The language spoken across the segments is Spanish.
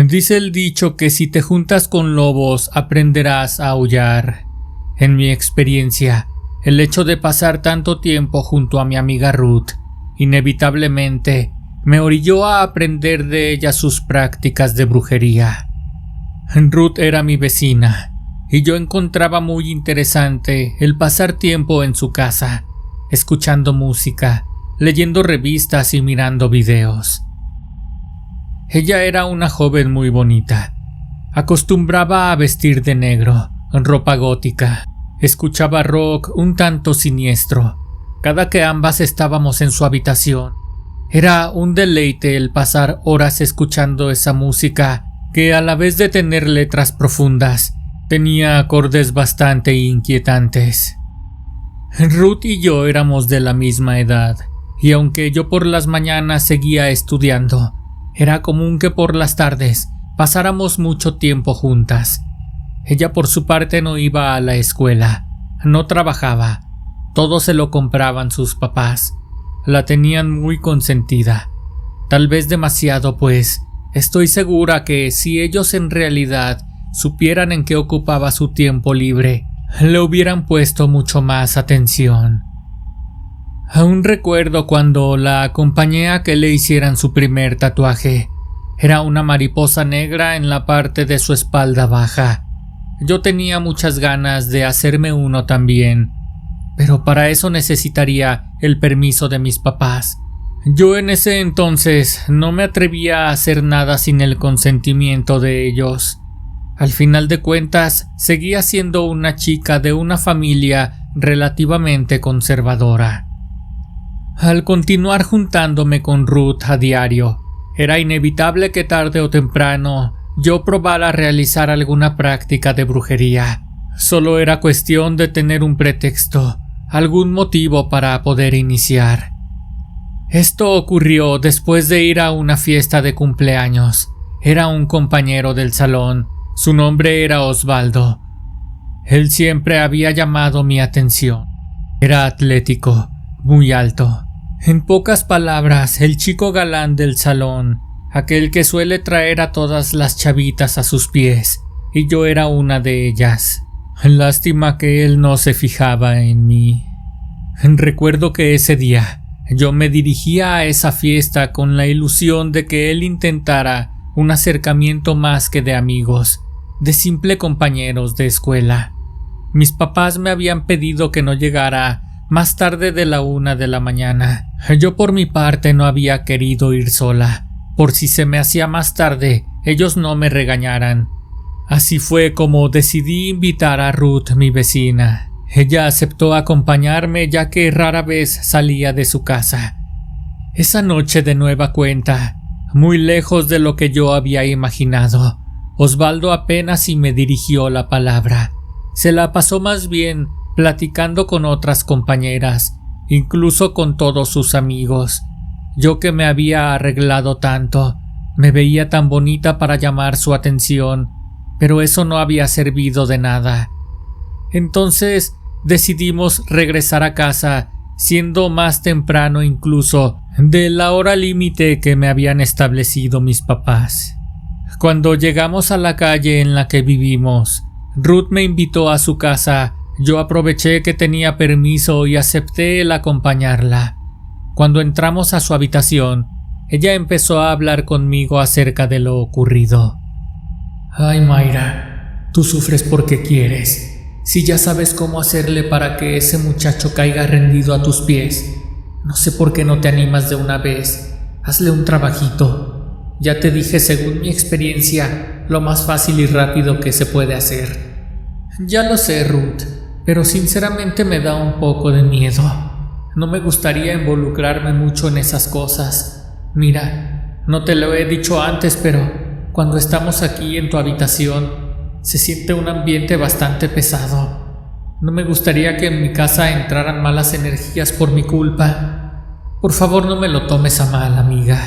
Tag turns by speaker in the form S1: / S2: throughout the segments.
S1: Dice el dicho que si te juntas con lobos aprenderás a aullar. En mi experiencia, el hecho de pasar tanto tiempo junto a mi amiga Ruth, inevitablemente me orilló a aprender de ella sus prácticas de brujería. Ruth era mi vecina, y yo encontraba muy interesante el pasar tiempo en su casa, escuchando música, leyendo revistas y mirando videos. Ella era una joven muy bonita. Acostumbraba a vestir de negro, ropa gótica. Escuchaba rock un tanto siniestro. Cada que ambas estábamos en su habitación, era un deleite el pasar horas escuchando esa música que, a la vez de tener letras profundas, tenía acordes bastante inquietantes. Ruth y yo éramos de la misma edad, y aunque yo por las mañanas seguía estudiando, era común que por las tardes pasáramos mucho tiempo juntas. Ella por su parte no iba a la escuela, no trabajaba, todo se lo compraban sus papás. La tenían muy consentida, tal vez demasiado, pues estoy segura que si ellos en realidad supieran en qué ocupaba su tiempo libre, le hubieran puesto mucho más atención. Aún recuerdo cuando la acompañé a que le hicieran su primer tatuaje. Era una mariposa negra en la parte de su espalda baja. Yo tenía muchas ganas de hacerme uno también, pero para eso necesitaría el permiso de mis papás. Yo en ese entonces no me atrevía a hacer nada sin el consentimiento de ellos. Al final de cuentas, seguía siendo una chica de una familia relativamente conservadora. Al continuar juntándome con Ruth a diario, era inevitable que tarde o temprano yo probara realizar alguna práctica de brujería. Solo era cuestión de tener un pretexto, algún motivo para poder iniciar. Esto ocurrió después de ir a una fiesta de cumpleaños. Era un compañero del salón, su nombre era Osvaldo. Él siempre había llamado mi atención. Era atlético, muy alto. En pocas palabras, el chico galán del salón, aquel que suele traer a todas las chavitas a sus pies, y yo era una de ellas. Lástima que él no se fijaba en mí. Recuerdo que ese día yo me dirigía a esa fiesta con la ilusión de que él intentara un acercamiento más que de amigos, de simple compañeros de escuela. Mis papás me habían pedido que no llegara más tarde de la 1 de la mañana. Yo por mi parte no había querido ir sola, por si se me hacía más tarde, ellos no me regañaran. Así fue como decidí invitar a Ruth, mi vecina. Ella aceptó acompañarme ya que rara vez salía de su casa. Esa noche de nueva cuenta, muy lejos de lo que yo había imaginado, Osvaldo apenas si me dirigió la palabra. Se la pasó más bien platicando con otras compañeras, incluso con todos sus amigos. Yo que me había arreglado tanto, me veía tan bonita para llamar su atención, pero eso no había servido de nada. Entonces decidimos regresar a casa, siendo más temprano incluso de la hora límite que me habían establecido mis papás. Cuando llegamos a la calle en la que vivimos, Ruth me invitó a su casa. Yo aproveché que tenía permiso y acepté el acompañarla. Cuando entramos a su habitación, ella empezó a hablar conmigo acerca de lo ocurrido. «Ay, Mayra, tú sufres porque quieres. Si ya sabes cómo hacerle para que ese muchacho caiga rendido a tus pies, no sé por qué no te animas de una vez. Hazle un trabajito. Ya te dije, según mi experiencia, lo más fácil y rápido que se puede hacer». «Ya lo sé, Ruth, pero sinceramente me da un poco de miedo. No me gustaría involucrarme mucho en esas cosas. Mira, no te lo he dicho antes, pero cuando estamos aquí en tu habitación, se siente un ambiente bastante pesado. No me gustaría que en mi casa entraran malas energías por mi culpa. Por favor, no me lo tomes a mal, amiga».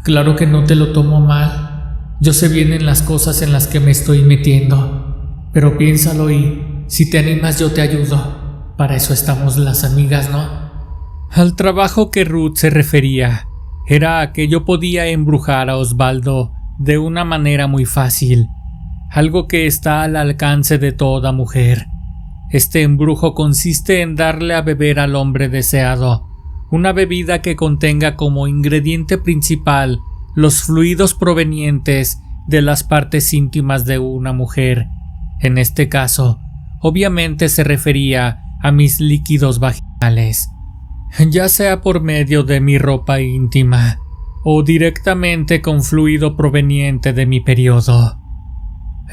S1: «Claro que no te lo tomo mal. Yo sé bien en las cosas en las que me estoy metiendo. Pero piénsalo y, si te animas, yo te ayudo. Para eso estamos las amigas, ¿no?» Al trabajo que Ruth se refería era a que yo podía embrujar a Osvaldo de una manera muy fácil, algo que está al alcance de toda mujer. Este embrujo consiste en darle a beber al hombre deseado una bebida que contenga como ingrediente principal los fluidos provenientes de las partes íntimas de una mujer. En este caso, obviamente se refería a mis líquidos vaginales, ya sea por medio de mi ropa íntima o directamente con fluido proveniente de mi periodo.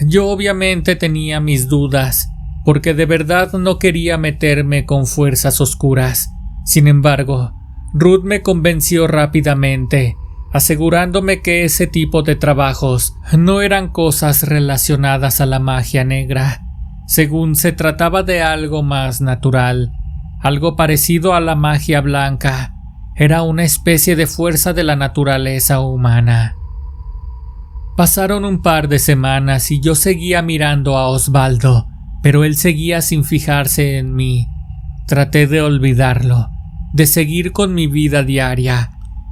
S1: Yo obviamente tenía mis dudas, porque de verdad no quería meterme con fuerzas oscuras. Sin embargo, Ruth me convenció rápidamente, asegurándome que ese tipo de trabajos no eran cosas relacionadas a la magia negra, según se trataba de algo más natural, algo parecido a la magia blanca. Era una especie de fuerza de la naturaleza humana. Pasaron un par de semanas y yo seguía mirando a Osvaldo, pero él seguía sin fijarse en mí. Traté de olvidarlo, de seguir con mi vida diaria,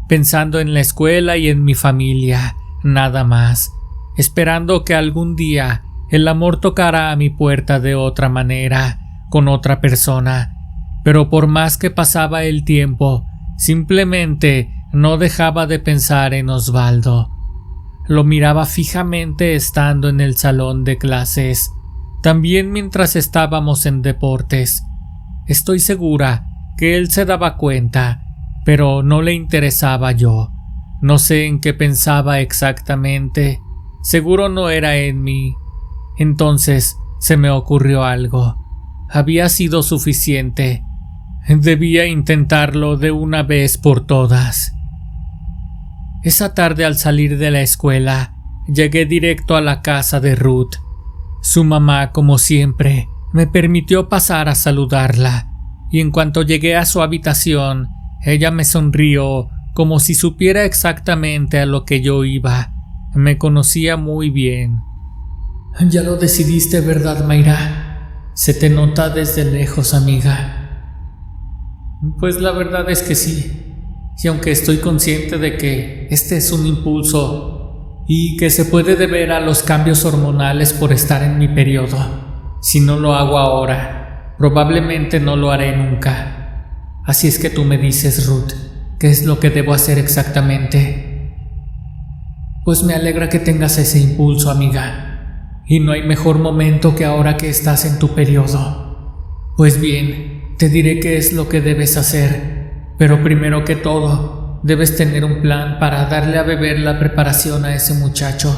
S1: pensando en la escuela y en mi familia, nada más, esperando que algún día el amor tocara a mi puerta de otra manera, con otra persona. Pero por más que pasaba el tiempo, simplemente no dejaba de pensar en Osvaldo. Lo miraba fijamente estando en el salón de clases, también mientras estábamos en deportes. Estoy segura que él se daba cuenta, pero no le interesaba yo. No sé en qué pensaba exactamente, seguro no era en mí. Entonces se me ocurrió algo. Había sido suficiente. Debía intentarlo de una vez por todas. Esa tarde, al salir de la escuela, llegué directo a la casa de Ruth. Su mamá, como siempre, me permitió pasar a saludarla, y en cuanto llegué a su habitación, ella me sonrió como si supiera exactamente a lo que yo iba. Me conocía muy bien. «Ya lo decidiste, ¿verdad, Mayra? Se te nota desde lejos, amiga». «Pues la verdad es que sí. Y aunque estoy consciente de que este es un impulso y que se puede deber a los cambios hormonales por estar en mi periodo, si no lo hago ahora, probablemente no lo haré nunca. Así es que tú me dices, Ruth, ¿qué es lo que debo hacer exactamente?» «Pues me alegra que tengas ese impulso, amiga. Y no hay mejor momento que ahora que estás en tu periodo. Pues bien, te diré qué es lo que debes hacer. Pero primero que todo, debes tener un plan para darle a beber la preparación a ese muchacho».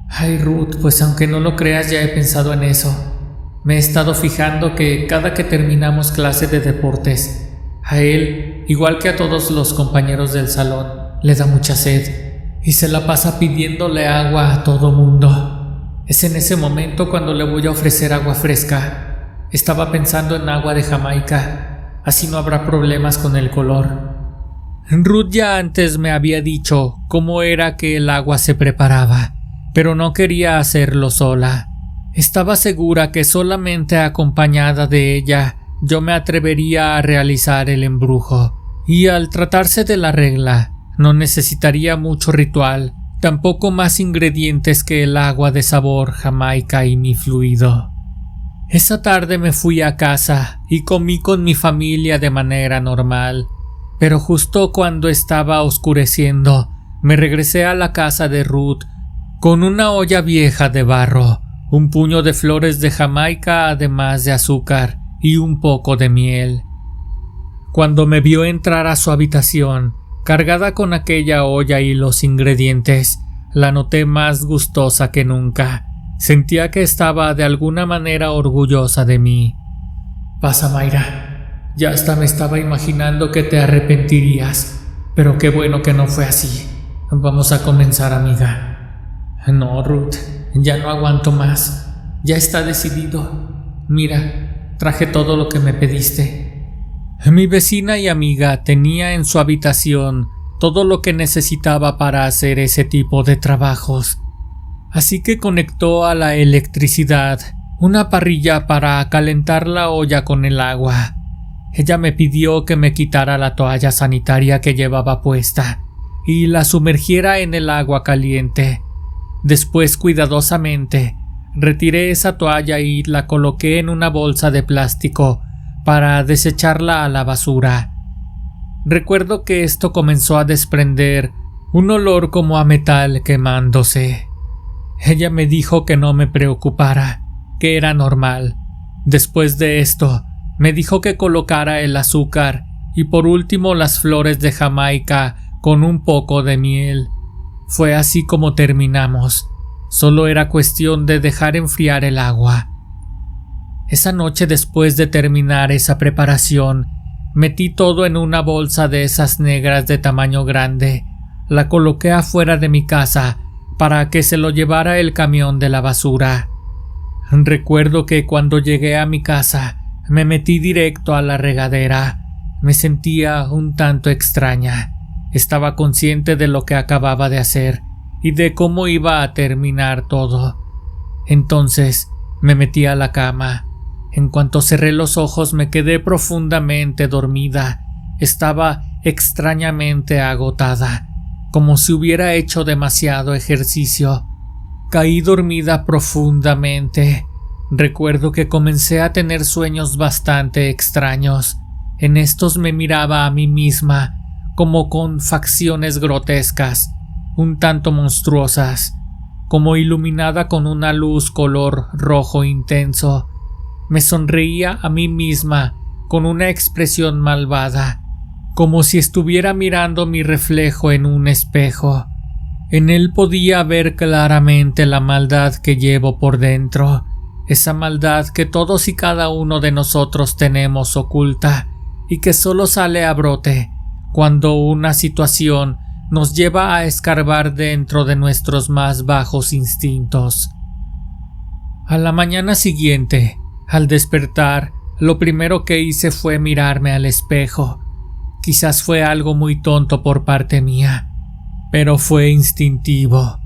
S1: «Ay, Ruth, pues aunque no lo creas, ya he pensado en eso. Me he estado fijando que cada que terminamos clase de deportes, a él, igual que a todos los compañeros del salón, le da mucha sed y se la pasa pidiéndole agua a todo mundo. Es en ese momento cuando le voy a ofrecer agua fresca. Estaba pensando en agua de Jamaica. Así no habrá problemas con el color». Ruth ya antes me había dicho cómo era que el agua se preparaba, pero no quería hacerlo sola. Estaba segura que solamente acompañada de ella yo me atrevería a realizar el embrujo, y al tratarse de la regla no necesitaría mucho ritual, tampoco más ingredientes que el agua de sabor Jamaica y mi fluido. Esa tarde me fui a casa y comí con mi familia de manera normal, pero justo cuando estaba oscureciendo, me regresé a la casa de Ruth con una olla vieja de barro, un puño de flores de Jamaica además de azúcar y un poco de miel. Cuando me vio entrar a su habitación, cargada con aquella olla y los ingredientes, la noté más gustosa que nunca. Sentía que estaba de alguna manera orgullosa de mí. «Pasa, Mayra. Ya hasta me estaba imaginando que te arrepentirías, pero qué bueno que no fue así. Vamos a comenzar, amiga». «No, Ruth, ya no aguanto más. Ya está decidido. Mira, traje todo lo que me pediste». Mi vecina y amiga tenía en su habitación todo lo que necesitaba para hacer ese tipo de trabajos. Así que conectó a la electricidad una parrilla para calentar la olla con el agua. Ella me pidió que me quitara la toalla sanitaria que llevaba puesta, y la sumergiera en el agua caliente. Después, cuidadosamente, retiré esa toalla y la coloqué en una bolsa de plástico para desecharla a la basura. Recuerdo que esto comenzó a desprender un olor como a metal quemándose. Ella me dijo que no me preocupara, que era normal. Después de esto, me dijo que colocara el azúcar y por último las flores de Jamaica con un poco de miel. Fue así como terminamos. Solo era cuestión de dejar enfriar el agua. Esa noche, después de terminar esa preparación, metí todo en una bolsa de esas negras de tamaño grande. La coloqué afuera de mi casa para que se lo llevara el camión de la basura. Recuerdo que cuando llegué a mi casa me metí directo a la regadera. Me sentía un tanto extraña. Estaba consciente de lo que acababa de hacer y de cómo iba a terminar todo. Entonces me metí a la cama. En cuanto cerré los ojos me quedé profundamente dormida. Estaba extrañamente agotada, como si hubiera hecho demasiado ejercicio. Caí dormida profundamente. Recuerdo que comencé a tener sueños bastante extraños. En estos me miraba a mí misma, como con facciones grotescas, un tanto monstruosas, como iluminada con una luz color rojo intenso. Me sonreía a mí misma con una expresión malvada, como si estuviera mirando mi reflejo en un espejo. En él podía ver claramente la maldad que llevo por dentro, esa maldad que todos y cada uno de nosotros tenemos oculta y que solo sale a brote cuando una situación nos lleva a escarbar dentro de nuestros más bajos instintos. A la mañana siguiente, al despertar, lo primero que hice fue mirarme al espejo. Quizás fue algo muy tonto por parte mía, pero fue instintivo.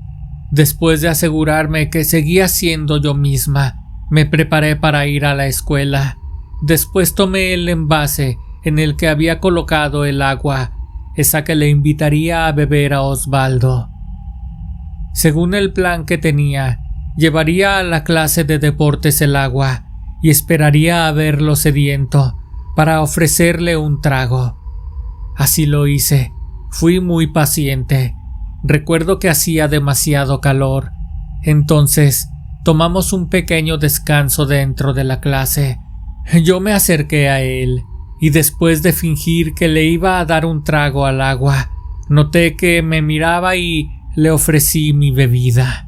S1: Después de asegurarme que seguía siendo yo misma, me preparé para ir a la escuela. Después tomé el envase en el que había colocado el agua, esa que le invitaría a beber a Osvaldo. Según el plan que tenía, llevaría a la clase de deportes el agua y esperaría a verlo sediento para ofrecerle un trago. Así lo hice. Fui muy paciente. Recuerdo que hacía demasiado calor. Entonces, tomamos un pequeño descanso dentro de la clase. Yo me acerqué a él y después de fingir que le iba a dar un trago al agua, noté que me miraba y le ofrecí mi bebida.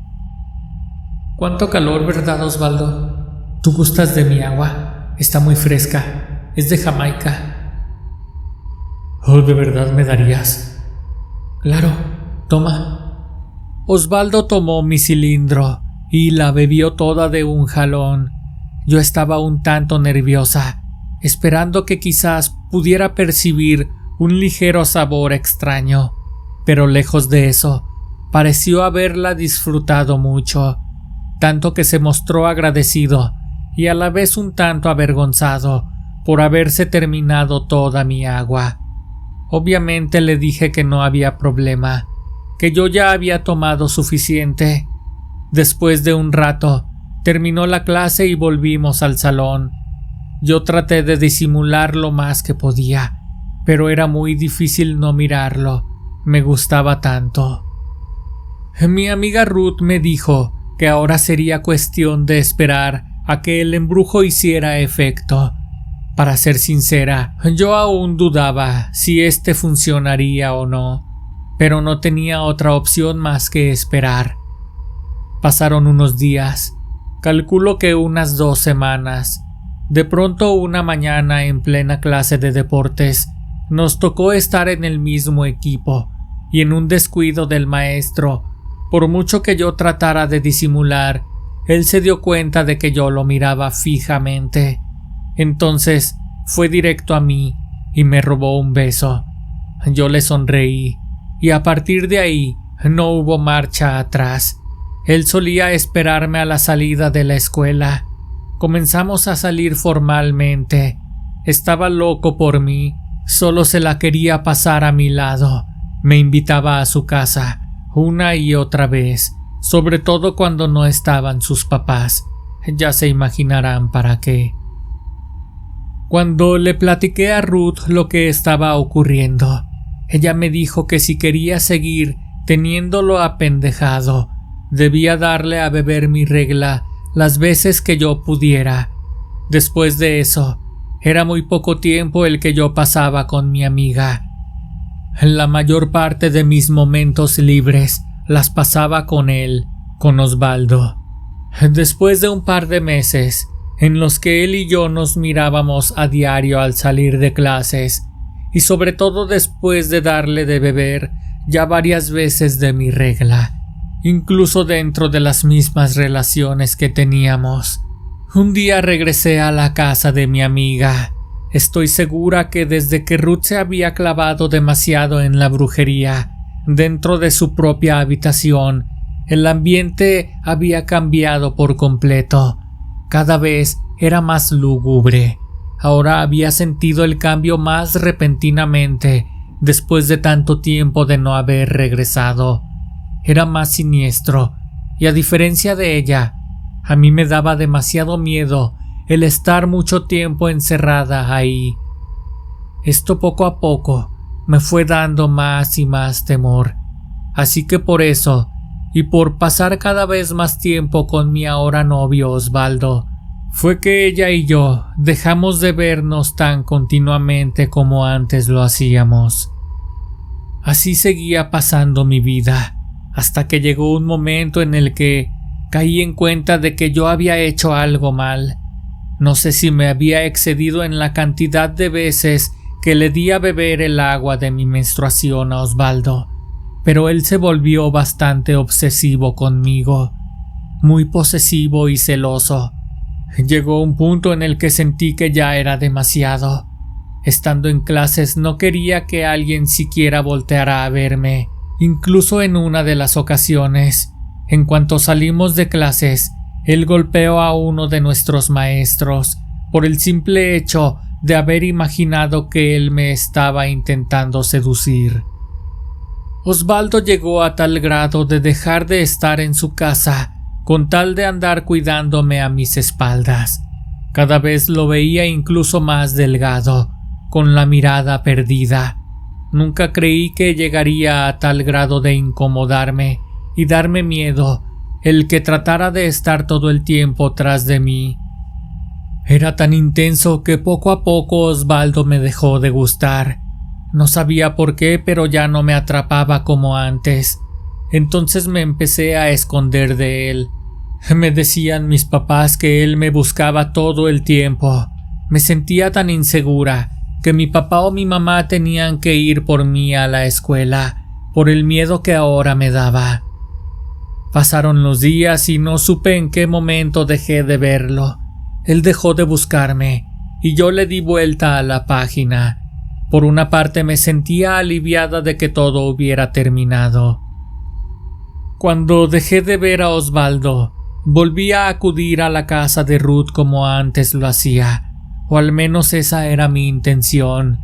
S1: «Cuánto calor, ¿verdad, Osvaldo? ¿Tú gustas de mi agua? Está muy fresca. Es de Jamaica». «Oh, ¿de verdad me darías?» «Claro, toma». Osvaldo tomó mi cilindro y la bebió toda de un jalón. Yo estaba un tanto nerviosa, esperando que quizás pudiera percibir un ligero sabor extraño, pero lejos de eso, pareció haberla disfrutado mucho, tanto que se mostró agradecido y a la vez un tanto avergonzado por haberse terminado toda mi agua. Obviamente le dije que no había problema, que yo ya había tomado suficiente. Después de un rato, terminó la clase y volvimos al salón. Yo traté de disimular lo más que podía, pero era muy difícil no mirarlo. Me gustaba tanto. Mi amiga Ruth me dijo que ahora sería cuestión de esperar a que el embrujo hiciera efecto. Para ser sincera, yo aún dudaba si este funcionaría o no, pero no tenía otra opción más que esperar. Pasaron unos días, calculo que unas 2 semanas. De pronto, una mañana en plena clase de deportes, nos tocó estar en el mismo equipo, y en un descuido del maestro, por mucho que yo tratara de disimular, él se dio cuenta de que yo lo miraba fijamente. Entonces fue directo a mí y me robó un beso. Yo le sonreí, y a partir de ahí no hubo marcha atrás. Él solía esperarme a la salida de la escuela. Comenzamos a salir formalmente. Estaba loco por mí, solo se la quería pasar a mi lado. Me invitaba a su casa una y otra vez, sobre todo cuando no estaban sus papás. Ya se imaginarán para qué. Cuando le platiqué a Ruth lo que estaba ocurriendo, ella me dijo que si quería seguir teniéndolo apendejado, debía darle a beber mi regla las veces que yo pudiera. Después de eso, era muy poco tiempo el que yo pasaba con mi amiga. La mayor parte de mis momentos libres las pasaba con él, con Osvaldo. Después de un par de meses, en los que él y yo nos mirábamos a diario al salir de clases, y sobre todo después de darle de beber ya varias veces de mi regla, incluso dentro de las mismas relaciones que teníamos. Un día regresé a la casa de mi amiga. Estoy segura que desde que Ruth se había clavado demasiado en la brujería, dentro de su propia habitación, el ambiente había cambiado por completo. Cada vez era más lúgubre. Ahora había sentido el cambio más repentinamente, después de tanto tiempo de no haber regresado. Era más siniestro, y a diferencia de ella, a mí me daba demasiado miedo el estar mucho tiempo encerrada ahí. Esto poco a poco me fue dando más y más temor, así que por eso, y por pasar cada vez más tiempo con mi ahora novio Osvaldo, fue que ella y yo dejamos de vernos tan continuamente como antes lo hacíamos. Así seguía pasando mi vida, hasta que llegó un momento en el que caí en cuenta de que yo había hecho algo mal. No sé si me había excedido en la cantidad de veces que le di a beber el agua de mi menstruación a Osvaldo, pero él se volvió bastante obsesivo conmigo, muy posesivo y celoso. Llegó un punto en el que sentí que ya era demasiado. Estando en clases no quería que alguien siquiera volteara a verme, incluso en una de las ocasiones. En cuanto salimos de clases, él golpeó a uno de nuestros maestros por el simple hecho de haber imaginado que él me estaba intentando seducir. Osvaldo llegó a tal grado de dejar de estar en su casa con tal de andar cuidándome a mis espaldas. Cada vez lo veía incluso más delgado, con la mirada perdida. Nunca creí que llegaría a tal grado de incomodarme y darme miedo el que tratara de estar todo el tiempo tras de mí. Era tan intenso que poco a poco Osvaldo me dejó de gustar. No sabía por qué, pero ya no me atrapaba como antes. Entonces me empecé a esconder de él. Me decían mis papás que él me buscaba todo el tiempo. Me sentía tan insegura que mi papá o mi mamá tenían que ir por mí a la escuela, por el miedo que ahora me daba. Pasaron los días y no supe en qué momento dejé de verlo. Él dejó de buscarme y yo le di vuelta a la página. Por una parte me sentía aliviada de que todo hubiera terminado. Cuando dejé de ver a Osvaldo, volví a acudir a la casa de Ruth como antes lo hacía, o al menos esa era mi intención,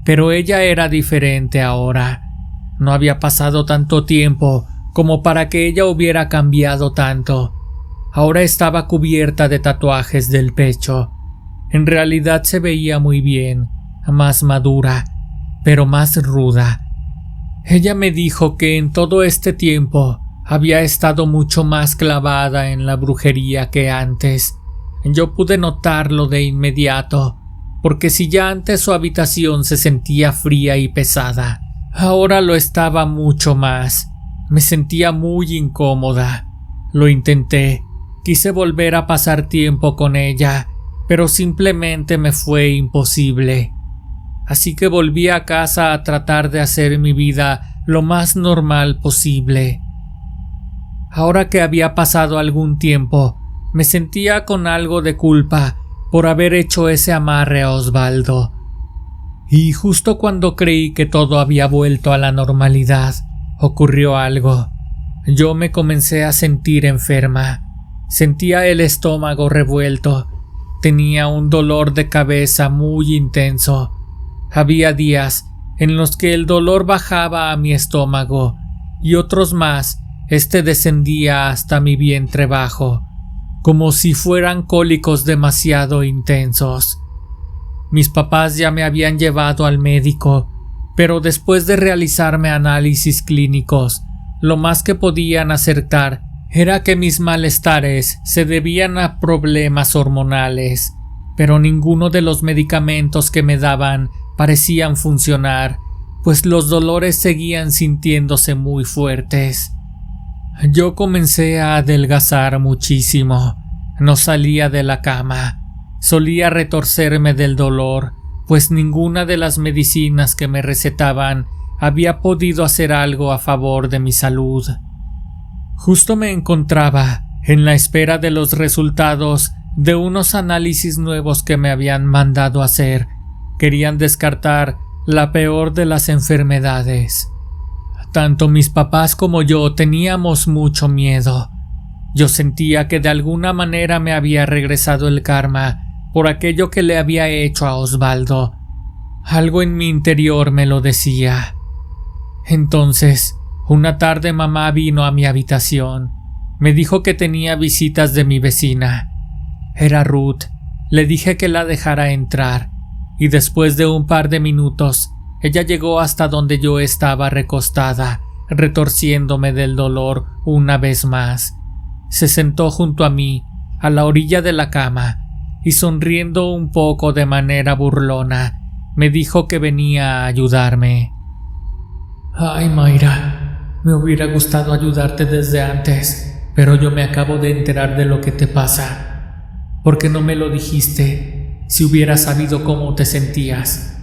S1: pero ella era diferente ahora. No había pasado tanto tiempo como para que ella hubiera cambiado tanto. Ahora estaba cubierta de tatuajes del pecho. En realidad se veía muy bien, más madura, pero más ruda. Ella me dijo que en todo este tiempo había estado mucho más clavada en la brujería que antes. Yo pude notarlo de inmediato, porque si ya antes su habitación se sentía fría y pesada, ahora lo estaba mucho más. Me sentía muy incómoda. Lo intenté. Quise volver a pasar tiempo con ella, pero simplemente me fue imposible. Así que volví a casa a tratar de hacer mi vida lo más normal posible. Ahora que había pasado algún tiempo, me sentía con algo de culpa por haber hecho ese amarre a Osvaldo. Y justo cuando creí que todo había vuelto a la normalidad, ocurrió algo. Yo me comencé a sentir enferma. Sentía el estómago revuelto. Tenía un dolor de cabeza muy intenso. Había días en los que el dolor bajaba a mi estómago y otros más descendía hasta mi vientre bajo, como si fueran cólicos demasiado intensos. Mis papás ya me habían llevado al médico, pero después de realizarme análisis clínicos, lo más que podían acertar era que mis malestares se debían a problemas hormonales, pero ninguno de los medicamentos que me daban parecían funcionar, pues los dolores seguían sintiéndose muy fuertes. Yo comencé a adelgazar muchísimo. No salía de la cama. Solía retorcerme del dolor, pues ninguna de las medicinas que me recetaban había podido hacer algo a favor de mi salud. Justo me encontraba en la espera de los resultados de unos análisis nuevos que me habían mandado hacer. Querían descartar la peor de las enfermedades. Tanto mis papás como yo teníamos mucho miedo. Yo sentía que de alguna manera me había regresado el karma por aquello que le había hecho a Osvaldo. Algo en mi interior me lo decía. Entonces, una tarde mamá vino a mi habitación. Me dijo que tenía visitas de mi vecina. Era Ruth. Le dije que la dejara entrar, y después de un par de minutos, ella llegó hasta donde yo estaba recostada, retorciéndome del dolor una vez más. Se sentó junto a mí, a la orilla de la cama, y sonriendo un poco de manera burlona, me dijo que venía a ayudarme. «Ay, Mayra, me hubiera gustado ayudarte desde antes, pero yo me acabo de enterar de lo que te pasa. ¿Por qué no me lo dijiste? Si hubiera sabido cómo te sentías.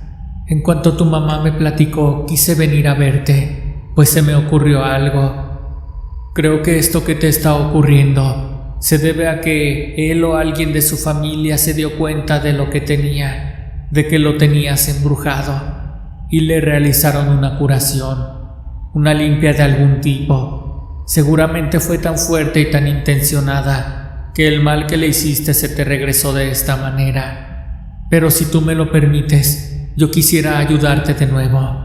S1: En cuanto tu mamá me platicó, quise venir a verte, pues se me ocurrió algo. Creo que esto que te está ocurriendo se debe a que él o alguien de su familia se dio cuenta de lo que tenía, de que lo tenías embrujado, y le realizaron una curación, una limpia de algún tipo. Seguramente fue tan fuerte y tan intencionada que el mal que le hiciste se te regresó de esta manera. Pero si tú me lo permites, yo quisiera ayudarte de nuevo».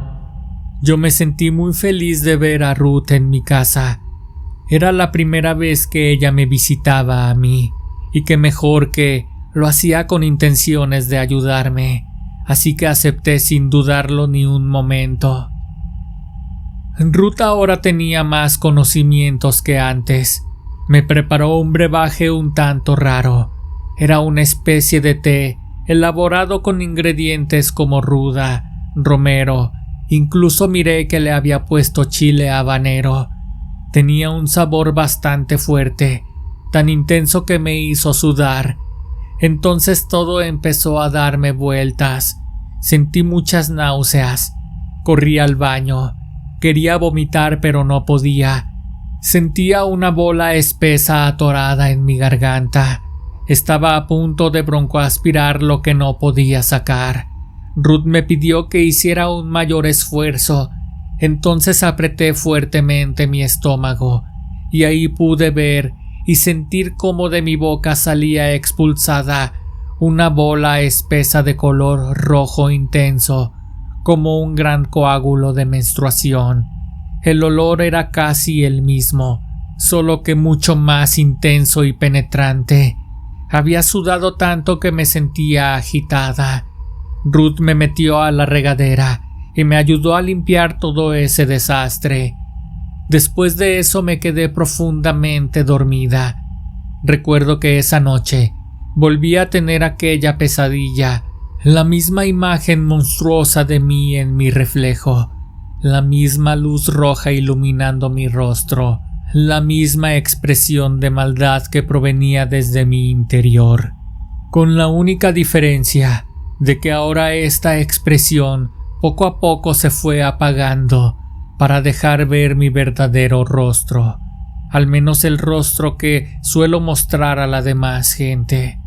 S1: Yo me sentí muy feliz de ver a Ruth en mi casa. Era la primera vez que ella me visitaba a mí, y que mejor que lo hacía con intenciones de ayudarme, así que acepté sin dudarlo ni un momento. Ruth ahora tenía más conocimientos que antes. Me preparó un brebaje un tanto raro. Era una especie de té elaborado con ingredientes como ruda, romero, incluso miré que le había puesto chile habanero. Tenía un sabor bastante fuerte, tan intenso que me hizo sudar. Entonces todo empezó a darme vueltas. Sentí muchas náuseas. Corrí al baño. Quería vomitar, pero no podía. Sentía una bola espesa atorada en mi garganta. Estaba a punto de broncoaspirar lo que no podía sacar. Ruth me pidió que hiciera un mayor esfuerzo. Entonces apreté fuertemente mi estómago, y ahí pude ver y sentir cómo de mi boca salía expulsada una bola espesa de color rojo intenso, como un gran coágulo de menstruación. El olor era casi el mismo, solo que mucho más intenso y penetrante. Había sudado tanto que me sentía agitada. Ruth me metió a la regadera y me ayudó a limpiar todo ese desastre. Después de eso me quedé profundamente dormida. Recuerdo que esa noche volví a tener aquella pesadilla, la misma imagen monstruosa de mí en mi reflejo, la misma luz roja iluminando mi rostro, la misma expresión de maldad que provenía desde mi interior, con la única diferencia de que ahora esta expresión poco a poco se fue apagando para dejar ver mi verdadero rostro, al menos el rostro que suelo mostrar a la demás gente.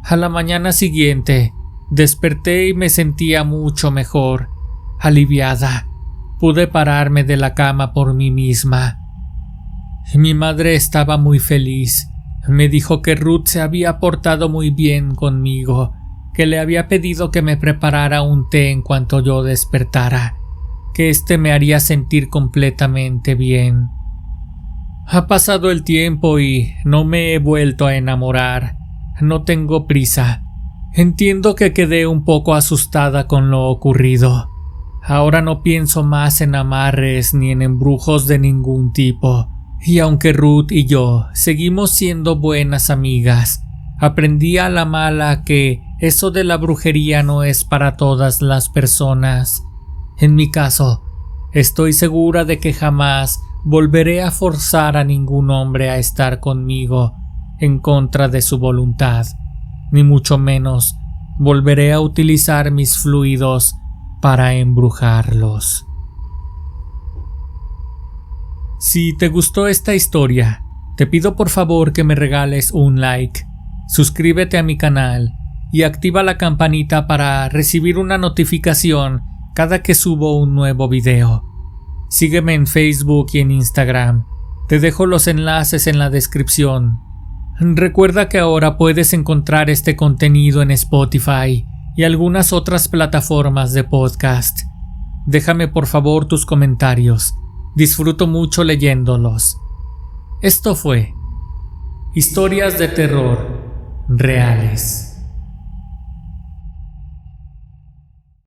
S1: A la mañana siguiente desperté y me sentía mucho mejor, aliviada. Pude pararme de la cama por mí misma. Mi madre estaba muy feliz. Me dijo que Ruth se había portado muy bien conmigo, que le había pedido que me preparara un té en cuanto yo despertara, que este me haría sentir completamente bien. Ha pasado el tiempo y no me he vuelto a enamorar. No tengo prisa. Entiendo que quedé un poco asustada con lo ocurrido. Ahora no pienso más en amarres ni en embrujos de ningún tipo. Y aunque Ruth y yo seguimos siendo buenas amigas, aprendí a la mala que eso de la brujería no es para todas las personas. En mi caso, estoy segura de que jamás volveré a forzar a ningún hombre a estar conmigo en contra de su voluntad, ni mucho menos volveré a utilizar mis fluidos para embrujarlos. Si te gustó esta historia, te pido por favor que me regales un like, suscríbete a mi canal y activa la campanita para recibir una notificación cada que subo un nuevo video. Sígueme en Facebook y en Instagram. Te dejo los enlaces en la descripción. Recuerda que ahora puedes encontrar este contenido en Spotify y algunas otras plataformas de podcast. Déjame por favor tus comentarios. Disfruto mucho leyéndolos. Esto fue Historias de Terror Reales.